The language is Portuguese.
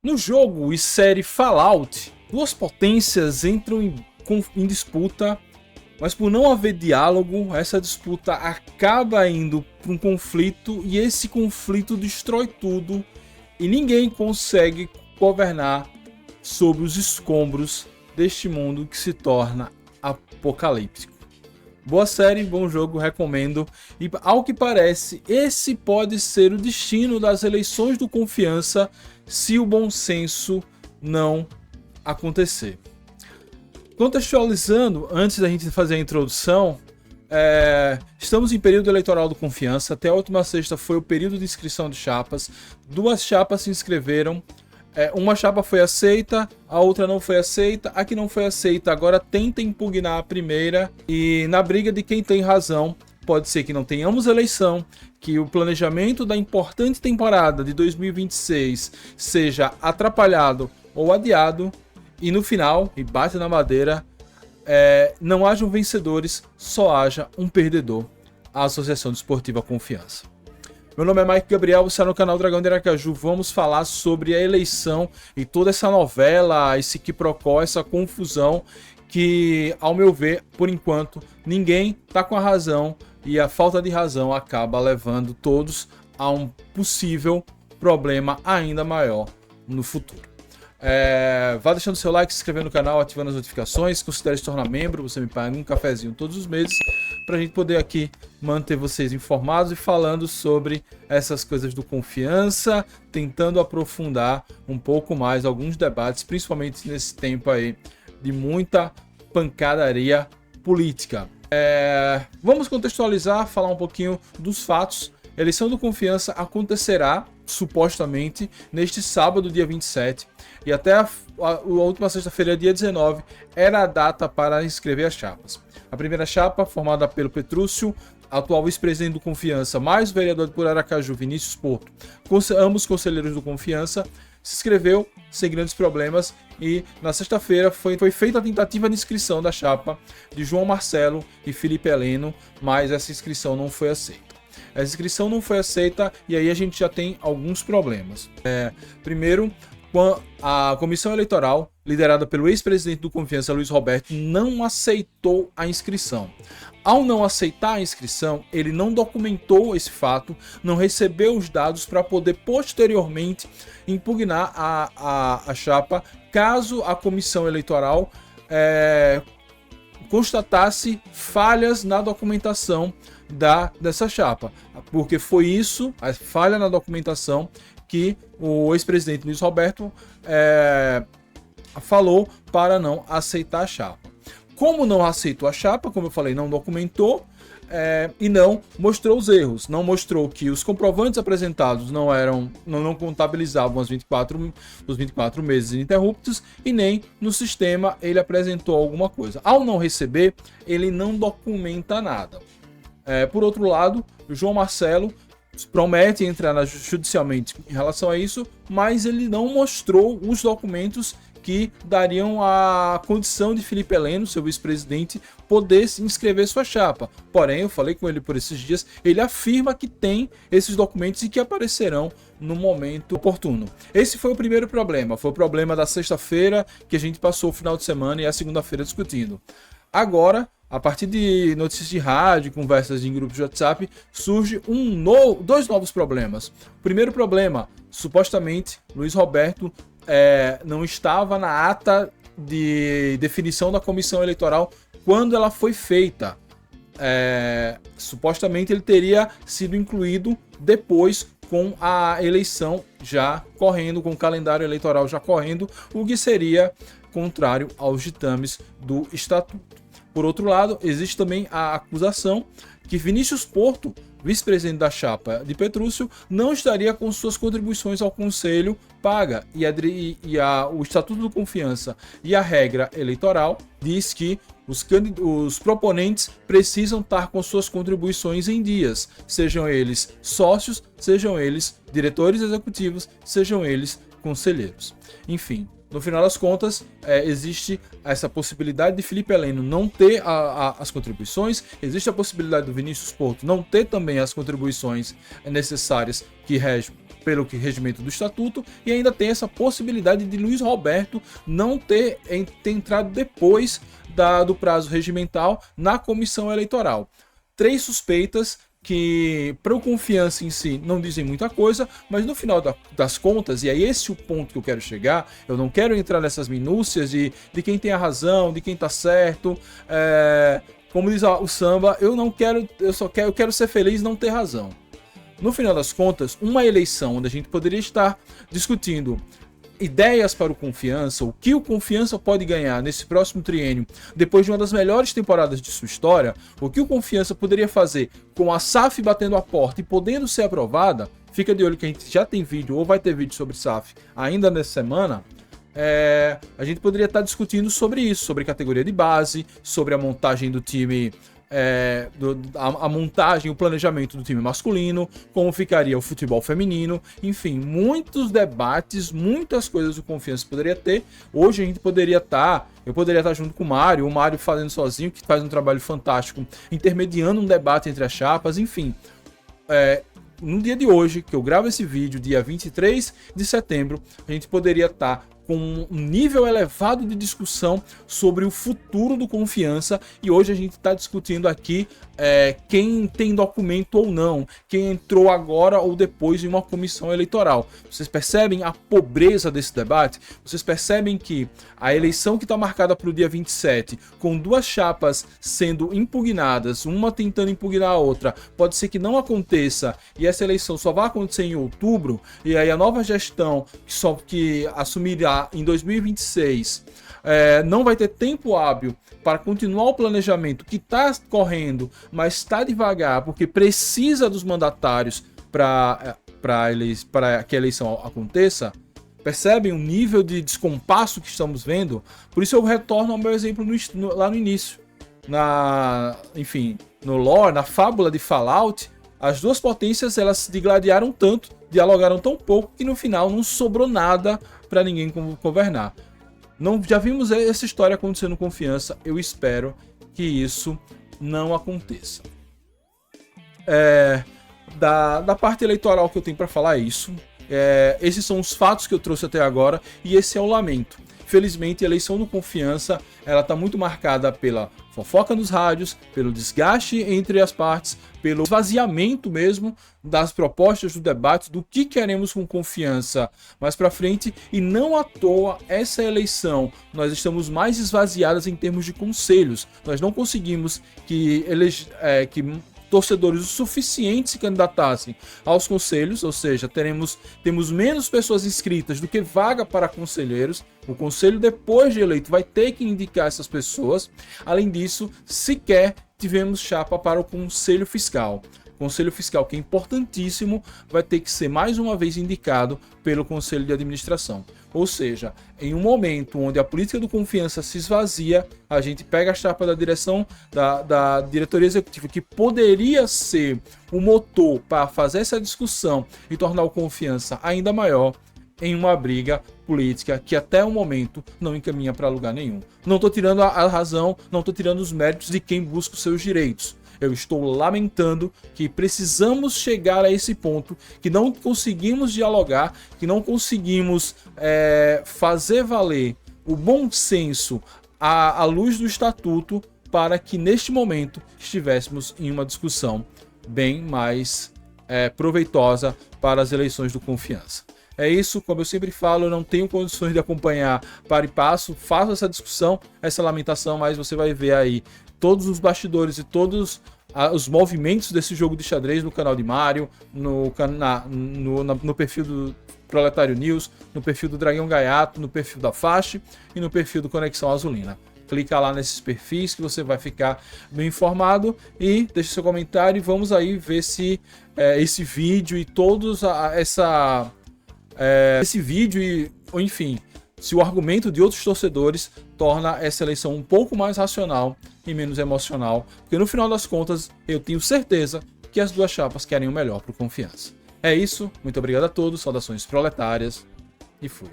No jogo e série Fallout, duas potências entram em disputa, mas por não haver diálogo, essa disputa acaba indo para um conflito e esse conflito destrói tudo e ninguém consegue governar sobre os escombros deste mundo que se torna apocalíptico. Boa série, bom jogo, recomendo. E ao que parece, esse pode ser o destino das eleições do Confiança se o bom senso não acontecer. Contextualizando, antes da gente fazer a introdução, estamos em período eleitoral do Confiança. Até a última sexta foi o período de inscrição de chapas. Duas chapas se inscreveram. Uma chapa foi aceita, a outra não foi aceita. A que não foi aceita agora tenta impugnar a primeira. E na briga de quem tem razão, pode ser que não tenhamos eleição, que o planejamento da importante temporada de 2026 seja atrapalhado ou adiado. E no final, e bate na madeira, não hajam vencedores, só haja um perdedor. A Associação Desportiva Confiança. Meu nome é Mike Gabriel, você está no canal Dragão de Aracaju. Vamos falar sobre a eleição e toda essa novela, esse quiprocó, essa confusão que, ao meu ver, por enquanto, ninguém está com a razão e a falta de razão acaba levando todos a um possível problema ainda maior no futuro. Vá deixando seu like, se inscrevendo no canal, ativando as notificações, considere se tornar membro, você me paga um cafezinho todos os meses, pra gente poder aqui manter vocês informados e falando sobre essas coisas do Confiança, tentando aprofundar um pouco mais alguns debates, principalmente nesse tempo aí de muita pancadaria política. Vamos contextualizar, falar um pouquinho dos fatos. A eleição do Confiança acontecerá, supostamente, neste sábado, dia 27, e até a última sexta-feira, dia 19, era a data para inscrever as chapas. A primeira chapa, formada pelo Petrúcio, atual vice-presidente do Confiança, mais o vereador por Aracaju, Vinícius Porto, ambos conselheiros do Confiança, se inscreveu sem grandes problemas e na sexta-feira foi feita a tentativa de inscrição da chapa de João Marcelo e Felipe Heleno, mas essa inscrição não foi aceita. Essa inscrição não foi aceita e aí a gente já tem alguns problemas. Primeiro, a comissão eleitoral, liderada pelo ex-presidente do Confiança, Luiz Roberto, não aceitou a inscrição. Ao não aceitar a inscrição, ele não documentou esse fato, não recebeu os dados para poder posteriormente impugnar a chapa, caso a comissão eleitoral constatasse falhas na documentação dessa chapa, porque foi isso, a falha na documentação, que o ex-presidente Luiz Roberto falou para não aceitar a chapa. Como não aceitou a chapa, como eu falei, não documentou e não mostrou os erros, não mostrou que os comprovantes apresentados não contabilizavam os 24 meses ininterruptos e nem no sistema ele apresentou alguma coisa. Ao não receber, ele não documenta nada. Por outro lado, o João Marcelo promete entrar judicialmente em relação a isso, mas ele não mostrou os documentos que dariam a condição de Felipe Heleno, seu vice-presidente, poder se inscrever sua chapa. Porém, eu falei com ele por esses dias, ele afirma que tem esses documentos e que aparecerão no momento oportuno. Esse foi o primeiro problema, foi o problema da sexta-feira, que a gente passou o final de semana e a segunda-feira discutindo. Agora, a partir de notícias de rádio, conversas em grupos de WhatsApp, surge dois novos problemas. O primeiro problema, supostamente, Luiz Roberto não estava na ata de definição da comissão eleitoral quando ela foi feita. Supostamente ele teria sido incluído depois, com a eleição já correndo, com o calendário eleitoral já correndo, o que seria contrário aos ditames do Estatuto. Por outro lado, existe também a acusação que Vinícius Porto, vice-presidente da chapa de Petrúcio, não estaria com suas contribuições ao Conselho paga. O Estatuto do Confiança e a regra eleitoral diz que os proponentes precisam estar com suas contribuições em dias, sejam eles sócios, sejam eles diretores executivos, sejam eles conselheiros. Enfim, no final das contas, existe essa possibilidade de Felipe Heleno não ter as contribuições, existe a possibilidade do Vinícius Porto não ter também as contribuições necessárias que regem pelo regimento do estatuto, e ainda tem essa possibilidade de Luiz Roberto não ter entrado depois do prazo regimental na comissão eleitoral. 3 suspeitas que, para o Confiança em si, não dizem muita coisa, mas no final das contas, e é esse o ponto que eu quero chegar, eu não quero entrar nessas minúcias de quem tem a razão, de quem tá certo, como diz o samba, eu quero ser feliz e não ter razão. No final das contas, uma eleição onde a gente poderia estar discutindo ideias para o Confiança, o que o Confiança pode ganhar nesse próximo triênio, depois de uma das melhores temporadas de sua história, o que o Confiança poderia fazer com a SAF batendo a porta e podendo ser aprovada, fica de olho que a gente já tem vídeo ou vai ter vídeo sobre SAF ainda nessa semana, a gente poderia estar discutindo sobre isso, sobre categoria de base, sobre a montagem do time, a montagem, o planejamento do time masculino, como ficaria o futebol feminino, enfim, muitos debates, muitas coisas o Confiança poderia ter. Hoje a gente poderia eu poderia estar junto com o Mário fazendo sozinho, que faz um trabalho fantástico, intermediando um debate entre as chapas, enfim. No dia de hoje, que eu gravo esse vídeo, dia 23 de setembro, a gente poderia estar com um nível elevado de discussão sobre o futuro do Confiança, e hoje a gente está discutindo aqui quem tem documento ou não, quem entrou agora ou depois em uma comissão eleitoral. Vocês percebem a pobreza desse debate? Vocês percebem que a eleição que está marcada para o dia 27, com 2 chapas sendo impugnadas, uma tentando impugnar a outra, pode ser que não aconteça, e essa eleição só vai acontecer em outubro, e aí a nova gestão que assumirá em 2026 não vai ter tempo hábil para continuar o planejamento que está correndo, mas está devagar, porque precisa dos mandatários para que a eleição aconteça. Percebem o nível de descompasso que estamos vendo? Por isso eu retorno ao meu exemplo lá no início. Enfim, no lore, na fábula de Fallout, as 2 potências elas se digladiaram tanto, dialogaram tão pouco, que no final não sobrou nada para ninguém governar. Já vimos essa história acontecendo no Confiança, eu espero que isso não aconteça. Da parte eleitoral que eu tenho para falar é isso. Esses são os fatos que eu trouxe até agora, e esse é o lamento. Felizmente, a eleição do Confiança ela está muito marcada pela fofoca nos rádios, pelo desgaste entre as partes, pelo esvaziamento mesmo das propostas do debate, do que queremos com Confiança mais para frente, e não à toa essa eleição nós estamos mais esvaziadas em termos de conselhos. Nós não conseguimos que torcedores o suficiente se candidatassem aos conselhos, ou seja, temos menos pessoas inscritas do que vaga para conselheiros. O conselho, depois de eleito, vai ter que indicar essas pessoas. Além disso, sequer tivemos chapa para o Conselho Fiscal. O Conselho Fiscal, que é importantíssimo, vai ter que ser mais uma vez indicado pelo Conselho de Administração. Ou seja, em um momento onde a política do Confiança se esvazia, a gente pega a chapa da direção, da diretoria executiva, que poderia ser o motor para fazer essa discussão e tornar o Confiança ainda maior, em uma briga política que até o momento não encaminha para lugar nenhum. Não estou tirando a razão, não estou tirando os méritos de quem busca os seus direitos. Eu estou lamentando que precisamos chegar a esse ponto, que não conseguimos dialogar, que não conseguimos fazer valer o bom senso à luz do estatuto, para que neste momento estivéssemos em uma discussão bem mais proveitosa para as eleições do Confiança. É isso, como eu sempre falo, eu não tenho condições de acompanhar para e passo, faço essa discussão, essa lamentação, mas você vai ver aí todos os bastidores e todos os movimentos desse jogo de xadrez no canal de Mário, no perfil do Proletário News, no perfil do Dragão Gaiato, no perfil da Faixa e no perfil do Conexão Azulina. Clica lá nesses perfis que você vai ficar bem informado, e deixe seu comentário e vamos aí ver se esse vídeo e todos esse vídeo ou enfim, se o argumento de outros torcedores torna essa eleição um pouco mais racional e menos emocional, porque no final das contas eu tenho certeza que as 2 chapas querem o melhor para o Confiança. É isso, muito obrigado a todos, saudações proletárias e fui.